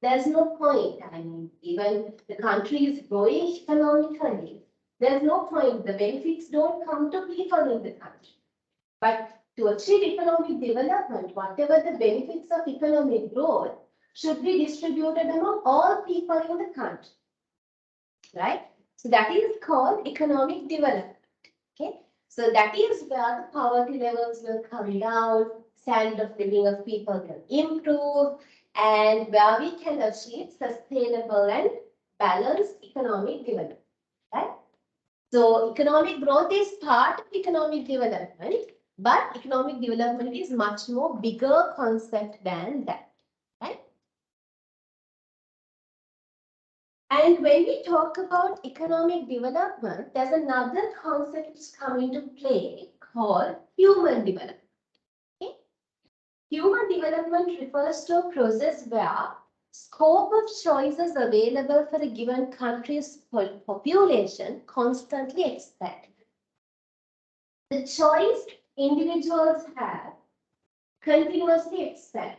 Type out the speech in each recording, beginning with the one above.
there's no point. I mean, even the country is growing economically, there's no point. The benefits don't come to people in the country. But to achieve economic development, whatever the benefits of economic growth should be distributed among all people in the country. Right? So that is called economic development. Okay. So that is where the poverty levels will come down, standard of living of people can improve, and where we can achieve sustainable and balanced economic development. Right? So economic growth is part of economic development, but economic development is much more bigger concept than that. Right? And when we talk about economic development, there's another concept which comes into play called human development. Okay? Human development refers to a process where scope of choices available for a given country's population constantly expands. The choice individuals have continuously expand,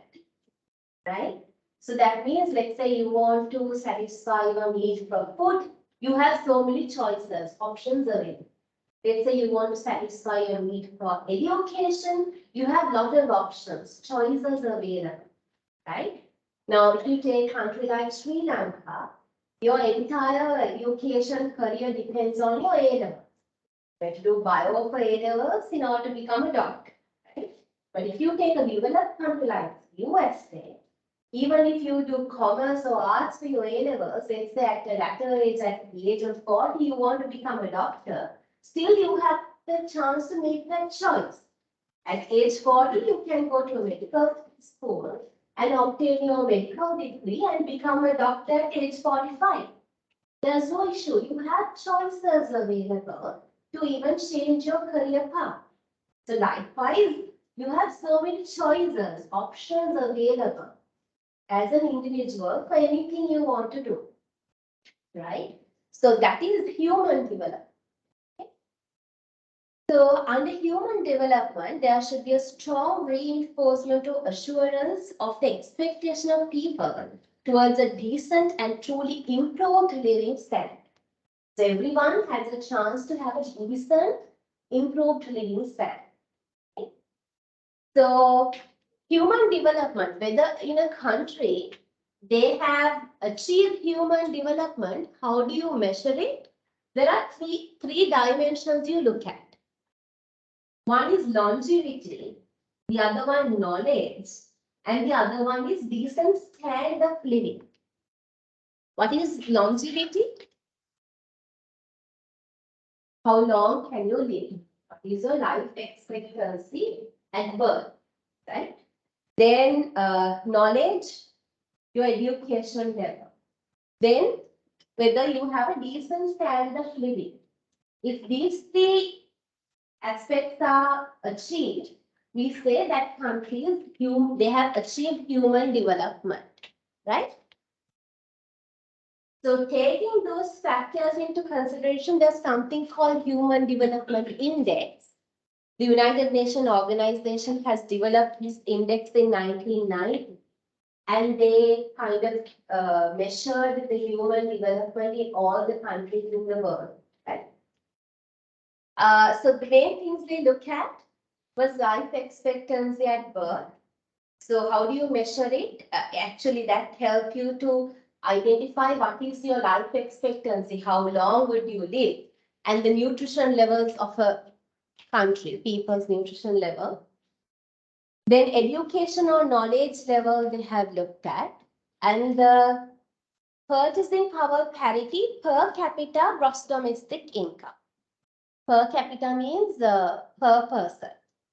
right? So that means, let's say you want to satisfy your need for food, you have so many choices, options available. Let's say you want to satisfy your need for education, you have lot of options, choices available, right? Now, if you take a country like Sri Lanka, your entire education career depends on your A-levels. You have to do bio for A-levels in order to become a doctor, right? But if you take a developed country like USA, even if you do commerce or arts for your A-levels, let's say at a later age, at the age of 40, you want to become a doctor, still you have the chance to make that choice. At age 40, you can go to a medical school and obtain your medical degree and become a doctor at age 45. There's no issue. You have choices available to even change your career path. So likewise, you have so many choices, options available as an individual for anything you want to do, right? So that is human development. Okay? So under human development, there should be a strong reinforcement to assurance of the expectation of people towards a decent and truly improved living standard. So everyone has a chance to have a decent, improved living standard. Okay? So human development, whether in a country they have achieved human development, how do you measure it? There are three dimensions you look at. One is longevity, the other one knowledge, and the other one is decent standard of living. What is longevity? How long can you live? What is your life expectancy at birth, right? Then knowledge, your education level. Then whether you have a decent standard of living. If these three aspects are achieved, we say that countries, they have achieved human development, right? So taking those factors into consideration, there's something called Human Development Index. The United Nations organization has developed this index in 1990. And they kind of measured the human development in all the countries in the world. Right? So the main things they look at was life expectancy at birth. So how do you measure it? Actually, that helps you to identify what is your life expectancy, how long would you live, and the nutrition levels of a country, people's nutrition level. Then education or knowledge level they have looked at, and the purchasing power parity per capita gross domestic income. Per capita means per person,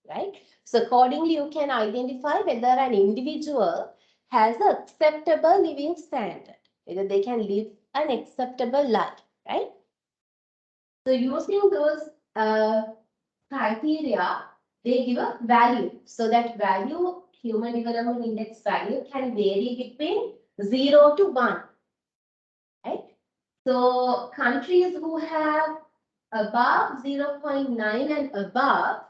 right? So accordingly, you can identify whether an individual has an acceptable living standard, whether they can live an acceptable life, right? So using those criteria, they give a value. So that value, Human Development Index value, can vary between 0 to 1. Right? So countries who have above 0.9 and above,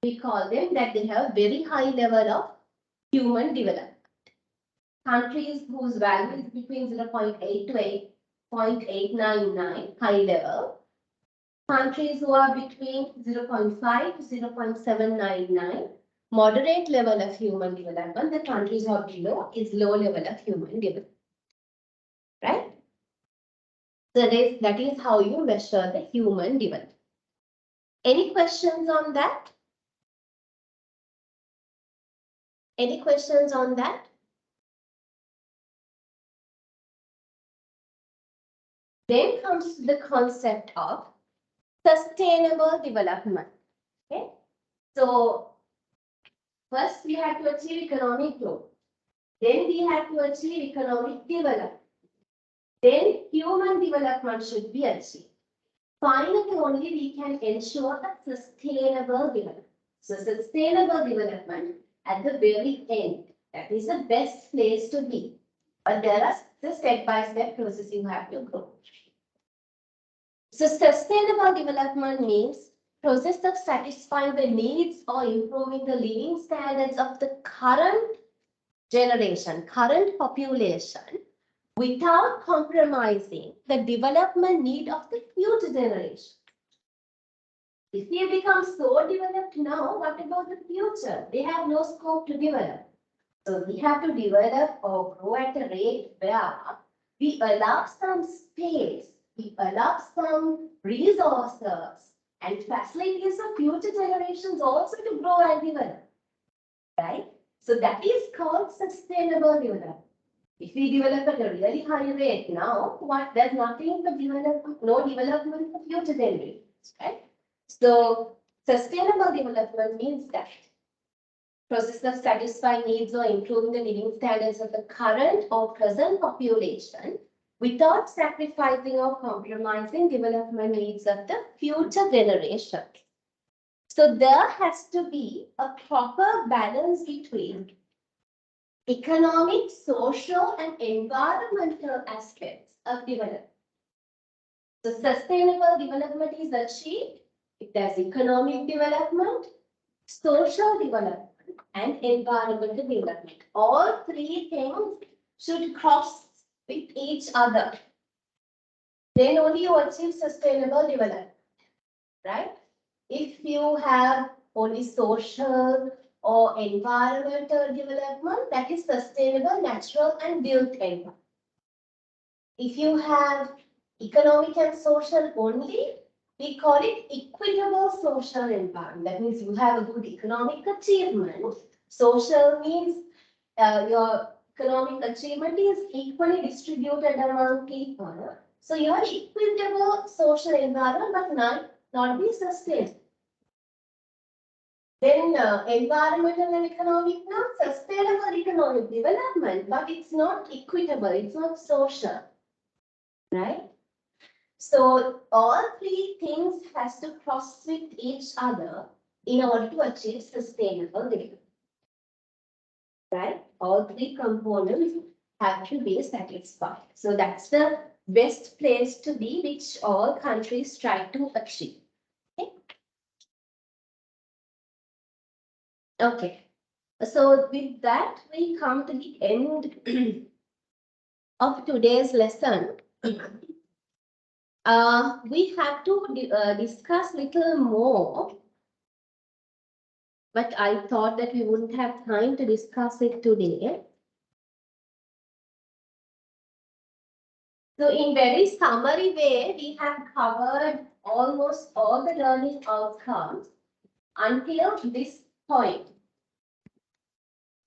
we call them that they have very high level of human development. countries whose value is between 0.8 to 8.899, high level. Countries who are between 0.5 to 0.799, moderate level of human development. The countries who are below is low level of human development. Right? So that is how you measure the human development. Any questions on that? Any questions on that? Then comes the concept of sustainable development. Okay. So first we have to achieve economic growth. Then we have to achieve economic development. Then human development should be achieved. Finally, only we can ensure a sustainable development. So sustainable development at the very end, that is the best place to be. But there are the step-by-step process you have to go. So sustainable development means process of satisfying the needs or improving the living standards of the current generation, current population, without compromising the development need of the future generation. If we become so developed now, what about the future? They have no scope to develop. So we have to develop or grow at a rate where we allow some space, we allow some resources and facilities for future generations also to grow and develop. Right? So that is called sustainable development. If we develop at a really high rate now, there's nothing to develop, no development for future generations, right? So sustainable development means that process of satisfying needs or improving the living standards of the current or present population without sacrificing or compromising development needs of the future generation. So there has to be a proper balance between economic, social, and environmental aspects of development. So sustainable development is achieved if there's economic development, social development, and environmental development. All three things should cross with each other. Then only you achieve sustainable development, right? If you have only social or environmental development, that is sustainable, natural, and built environment. If you have economic and social only, we call it equitable social environment. That means you have a good economic achievement. Social means your economic achievement is equally distributed among people. So you have equitable social environment, but not be sustainable. Then environmental and economic, now sustainable economic development, but it's not equitable, it's not social, right? So all three things has to cross with each other in order to achieve sustainable development, right? All three components have to be satisfied. So that's the best place to be, which all countries try to achieve. Okay. So with that, we come to the end of today's lesson. We have to discuss little more, but I thought that we wouldn't have time to discuss it today. So in very summary way, we have covered almost all the learning outcomes until this point.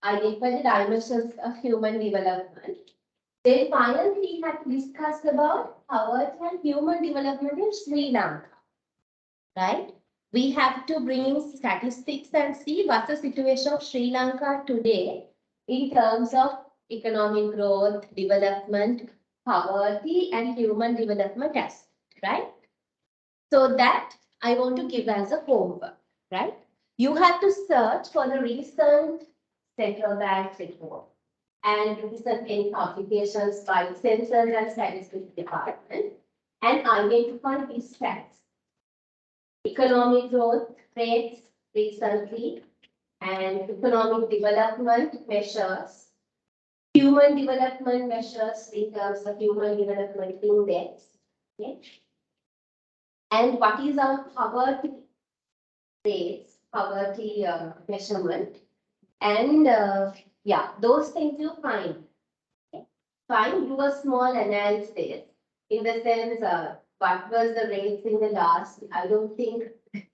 Identify the dimensions of human development. Then finally, we have discussed about poverty and human development in Sri Lanka. Right? We have to bring in statistics and see what's the situation of Sri Lanka today in terms of economic growth, development, poverty, and human development aspect, right? So that I want to give as a homework, right? You have to search for the recent central bank report and recent any publications by the Census and Statistics Department and identify these stats. Economic growth rates recently and economic development measures human development measures in terms of human development index. Okay. And what is our poverty rates, poverty measurement? And yeah, those things you find. Okay. Find, do a small analysis in the sense what was the rates in the last, I don't think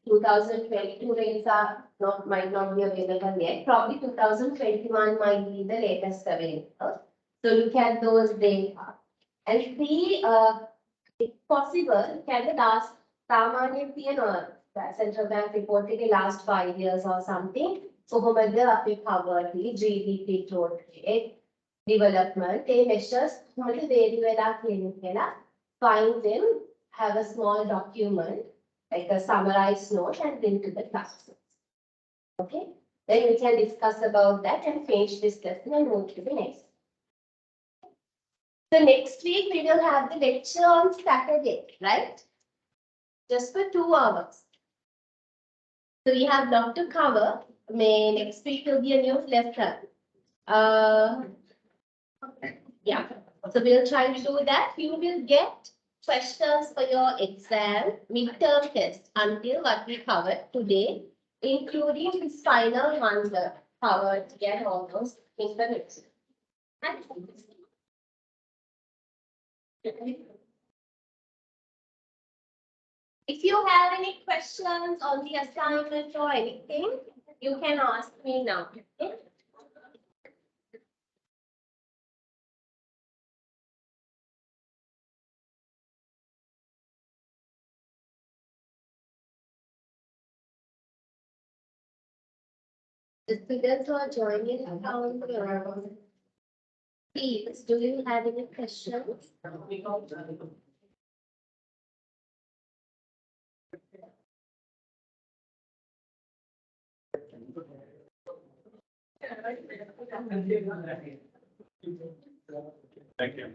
2022 rates are might not be available yet. Probably 2021 might be the latest available. So look at those data and see if possible, can the last සාමාන්‍යයෙන් තියෙනවා central bank reported the last 5 years or something. කොහොමද අපේ poverty, GDP growth rate, development, they measures කොහොමද vary වෙලා තියෙන්නේ කියලා find them, have a small document like a summarized note and bring to the classes. Okay, then we can discuss about that and finish this lesson and move to the next. So next week we will have the lecture on Saturday, right? Just for 2 hours. So we have a lot to cover. Next week will be a new lesson. Yeah, so we'll try to do that. You will get questions for your exam, midterm test until what we covered today, including this final ones covered to get all those in the next. If you have any questions on the assignment or anything, you can ask me now. Okay? The students who are joining please, do you have any questions? Thank you.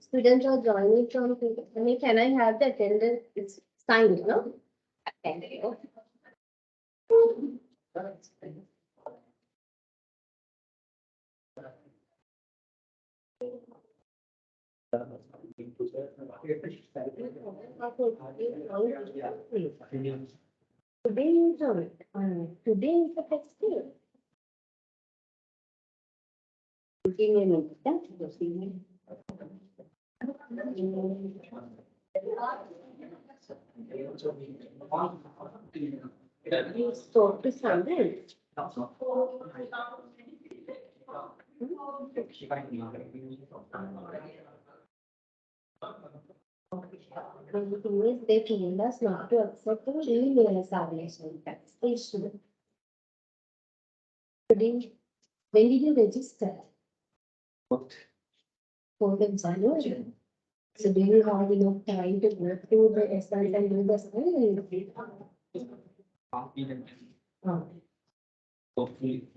Students are joining from, can I have the attendance? It's signed, no? Thank you. Today is today is the festival. Give me a minute. Please talk to someone. The thing is, they told us not to accept the email examination. That's the issue. Today, when did you register? What? 4th of January. So do you have enough time to go through the assignment and do the assignment? Hopefully.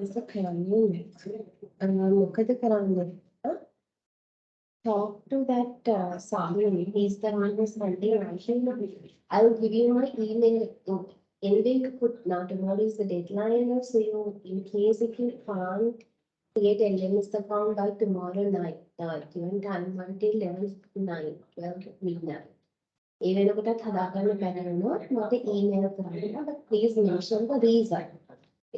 Mr. Karunarathna, මොකද කරන්නේ? Talk to that Samuel. He's the one who's handling writing. I will give you my email. Anyway, you put now tomorrow is the deadline, so you, in case if you can't create a LMS account by tomorrow night, given time until 12 midnight. Even if it's හදාගන්න බැරි වුණොත් මට email කරන්න. But please mention the reason.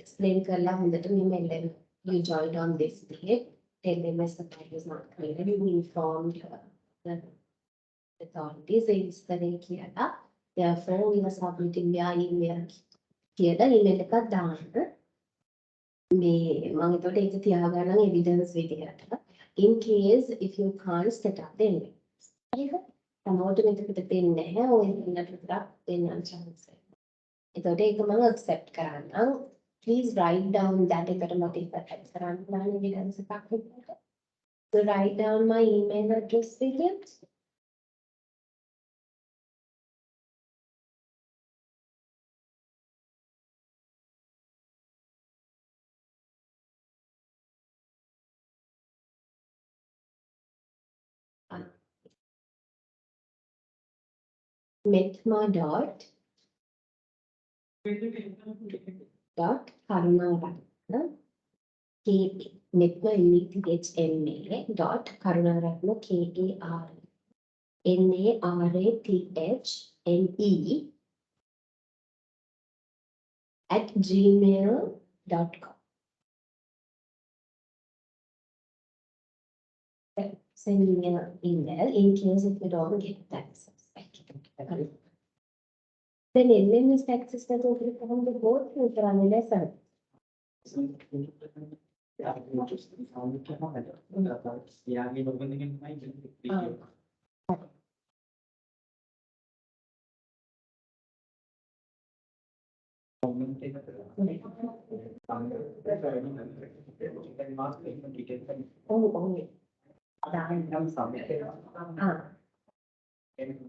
Explain කරලා හොඳට මෙන්න you joined on this date. LMS account is not created. You informed the authorities register කියලා. Therefore, we are submitting their email කියලා email එකක් දාන්න. මේ මම ඒකට ඒක තියාගන්න evidence විදියට. In case if you can't set up the LMS. හරිද? හැමෝටම එතකොට දෙන්නේ නැහැ. ඔය දෙන්නට විතරක් දෙන්න chance එක. එතකොට ඒක මම accept කරන්නම්. Please write down that එකට මට ඉස්සරහට කරන්න බලන්න evidence එකක් විදිහට. So write down my email address digit. Methma dot Karunarathna Methma METHMA dot Karunarathna KARUNARATHNE at gmail.com. Send me an email in case if you don't get access. Then LMS access that over from the board will run a lesson.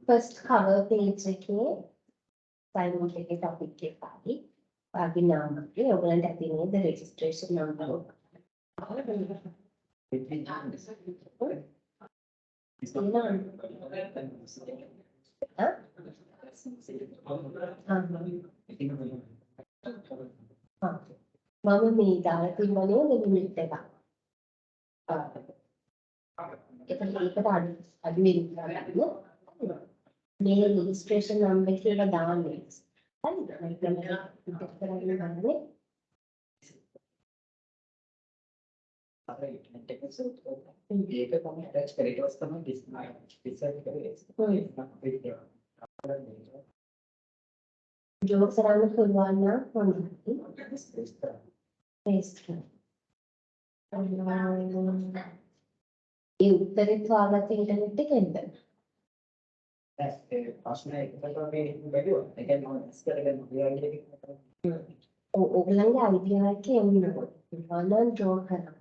First cover page එකේ assignment එකේ topic එකයි වාගේ නාමකේ ඔයගලන්ට ඇති නේද registration number මම මේ දාලා තිබුණේ limit එකක්. ඒකට අඩු වෙනවා. මේ registration number කියලා දාන්නේ. හරිද? මම පිටට කරගෙන ගන්නේ. ඒක තමයි attach කරේ ඊට පස්සේ තමයි decide කරේ. ජෝක් කරන්න පුළුවන් නම් හොඳයි. paste කරන්න. ඒ උත්තරේ ස්වාගත ඉන්ටර්නෙට් එකෙන්ද? ප්‍රශ්න එකකට මේ බැලුවා. ඒ කියන්නේ මම ඉස්සරගෙන ගියා කියන ඔයගලන්ගේ අයිඩියා එකේ එන්නේ මොනවාද ඩ්‍රෝ කරන්න.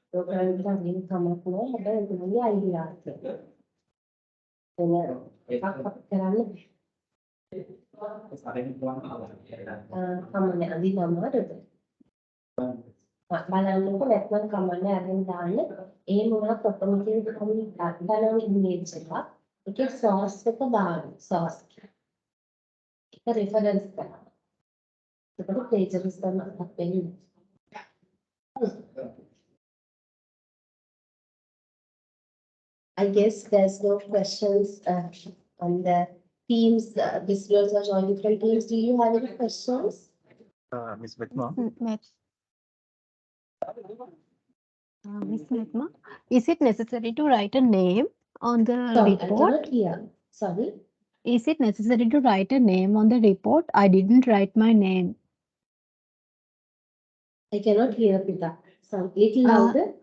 ඩ්‍රෝ කරන්න නම් කමක් නෑ. හැබැයි ඔයගලන්ගේ අයිඩියා එක. එන එකක් කරන්න සාරෙන් පුළුවන් කමන්නේ අදි නමාරද? බලන්නකො නැත්නම් කමන්නේ අරගෙන දාන්න. ඒ මොනක් ඔටෝමැටිකලි කමි දාන්න ඉමේජ් එකක්. ඒකේ source එක දාන්න. source එක reference කරනවා. ඒක plagiarism එකක් වෙන්නේ. I guess there's no questions on the teams. Visitors are joining different teams. Do you have any questions? Miss Methma. Miss Methma, is it necessary to write a name on the Sorry, I report? cannot hear. Sorry. Is it necessary to write a name on the report? I didn't write my name. I cannot hear Pita. Some little louder.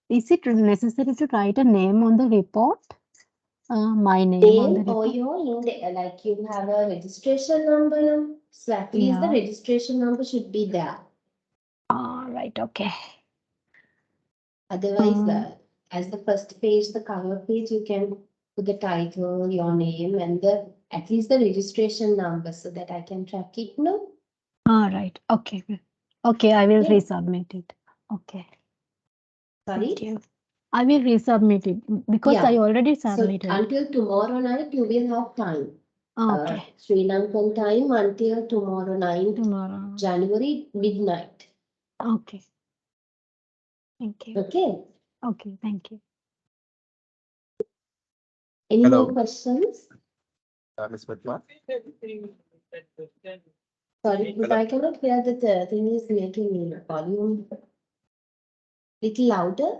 Is it necessary to write a name on the report? My name on the Name or report. your like you have a registration number. So at least the Yeah. registration number should be there. Right, okay. Otherwise, as the first page, the cover page, you can put the title, your name, and the at least the registration number so that I can track it. No. Right, okay. Okay, I will Yeah. resubmit it. Okay. Sorry. Thank you. I will resubmit it because Yeah. I already So submitted. until tomorrow night, you will have time. Okay, Sri Lankan time until tomorrow night, tomorrow. January midnight. Okay. Thank you. Okay. Okay, thank you. Any Hello. more questions? Miss Methma. Sorry, because I cannot hear that the thing is making volume little louder.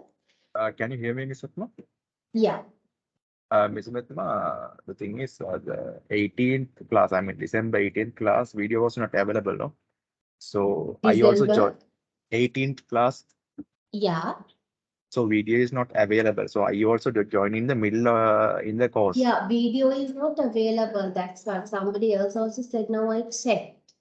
Can you hear me, Miss Methma? Yeah. Miss Methma, the thing is, the 18th class, I mean December 18th class video was not available, no? So I also December? joined 18th class. Yeah. So video is not available. So I also join in the middle in the course. Yeah, video is not available. That's what somebody else also said. Now I checked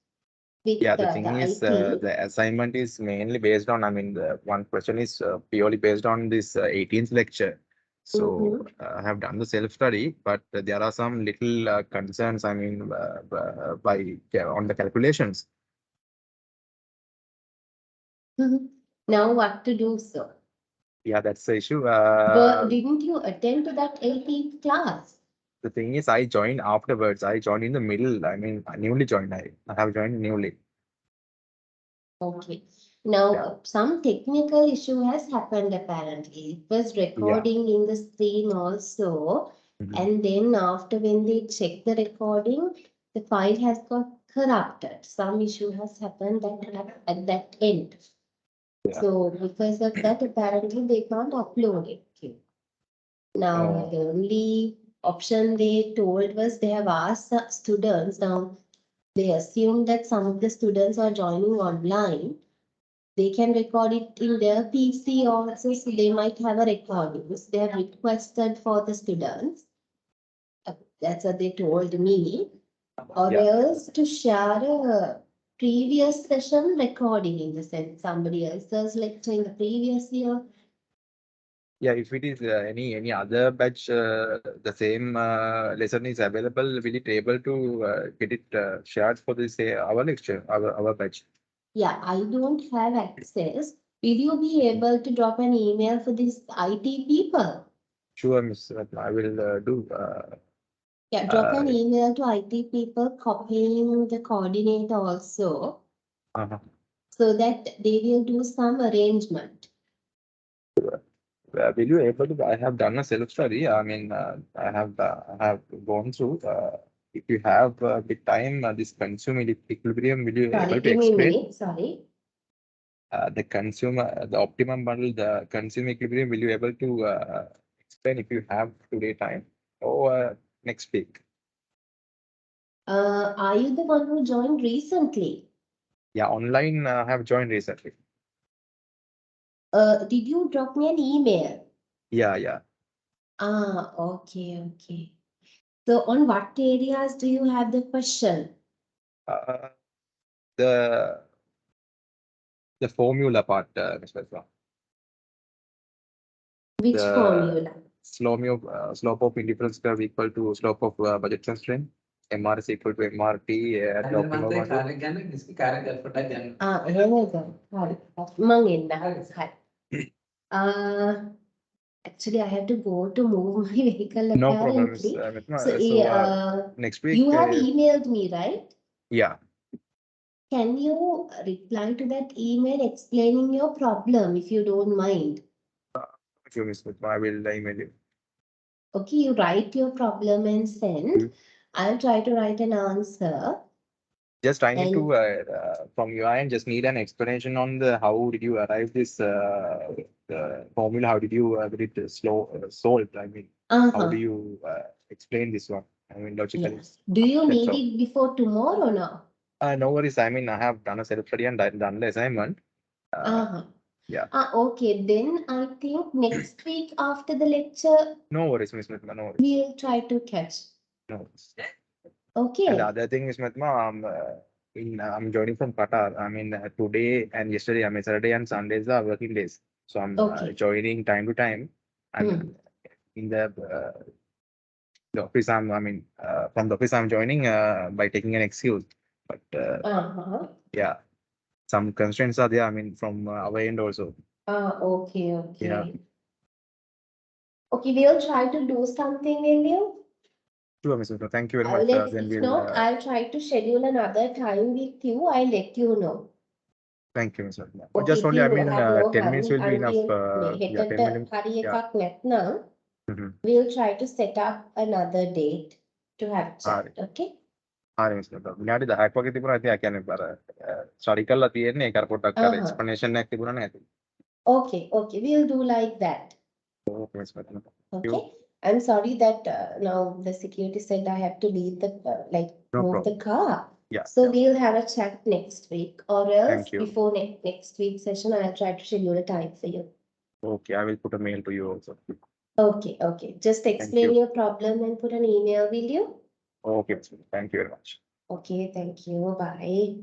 with Yeah, the the thing is, IT. the assignment is mainly based on, I mean, the one question is purely based on this 18th lecture. So I have done the self-study, but there are some little concerns, I mean, on the calculations. Now what to do, sir? Yeah, that's the issue. But didn't you attend to that 18th class? The thing is, I joined afterwards. I joined in the middle. I mean, I newly joined. I have joined newly. Okay. Now, Yeah. some technical issue has happened apparently. It was recording in the screen also. Mhm. And then after when they check the recording, the file has got corrupted. Some issue has happened at that end. Yeah. So because of that, apparently they can't upload it. Now, Oh. the only option they told was they have asked the students. Now, they assume that some of the students are joining online. They can record it in their PC also, so they might have a recording. So they have requested for the students. That's what they told me. Or Yeah. else to share a previous session recording in the sense somebody else's lecture in the previous year. Yeah, if it is any other batch, the same lesson is available, will it able to get it shared for this our lecture, our batch? Yeah, I don't have access. Will you be able to drop an email for these IT people? Sure, Miss Ratna, I will do. Yeah, drop an Uh, email to IT people, copying the coordinator also, uh-huh. so that they will do some arrangement. Will you able to? I have done a self study. I mean, I have gone through. If you have a bit time, this consume equilibrium, will you Sorry, able to give me a explain? minute, sorry. The consumer, the optimum bundle, the consumer equilibrium, will you able to explain if you have today time or next week? Are you the one who joined recently? Yeah, online I have joined recently. Did you drop me an email? Yeah. Ah, okay. So on what areas do you have the question? Uh, the formula part, Ms. Vespa. Which The formula? slope of indifference curve equal to slope of budget constraint. MR is equal to MRT at the optimum bundle. Actually, I have to go to move my vehicle No problem, Ms. apparently. Mithma. So, Next week, you have emailed me, right? yeah, Can you reply to that email explaining your problem if you don't mind? thank you, Ms. Mithma. I will email you. Okay, you write your problem and send. I'll try to write an answer. Just I need And to from your end, just need an explanation on the how did you arrive this formula? How did you get it solved? I mean, how do you explain this one? I mean, logically. yes. Do you That's need all. it before tomorrow now? No worries. I mean, I have done a self study and done the assignment. Yeah. Okay, then I think next week after the lecture, No worries, Miss Mithma. No worries. we'll try to catch. No worries. Okay. And the other thing is, Mithma, I'm joining from Qatar. I mean, today and yesterday, I mean, Saturday and Sundays are working days. So I'm joining time to time. And in the office, from the office, I'm joining by taking an excuse. But yeah, some constraints are there. I mean, from our end also. Okay. Yeah. Okay, we'll try to do something, will you? Sure, Mr. Mithma. Thank you very much. Then If we'll. not, I'll try to schedule another time with you. I'll let you know. Thank you, Mr. Mithma. Okay, Just only, I mean, have no 10 minutes will be enough. until Yeah, 10 minutes. now. Mhm. We'll try to set up another date to have chat. Okay? හරි mister විනාඩි 10ක් වගේ තිබුණා ඉතින් ඒ කියන්නේ අර study කරලා තියෙන්නේ ඒක අර පොඩ්ඩක් අර එක්ස්ප්ලනේෂන් එකක් තිබුණා නේ Okay, we'll do like that. Okay mister Okay. I'm sorry that now the security said I have to leave the move the car. Yeah. So we'll have a chat next week, or else Thank you. before next week session, I'll try to schedule a time for you. Okay, I will put a mail to you also. Okay, okay. Just explain your problem and put an email, will you? Okay, thank you very much. Okay, thank you. Bye.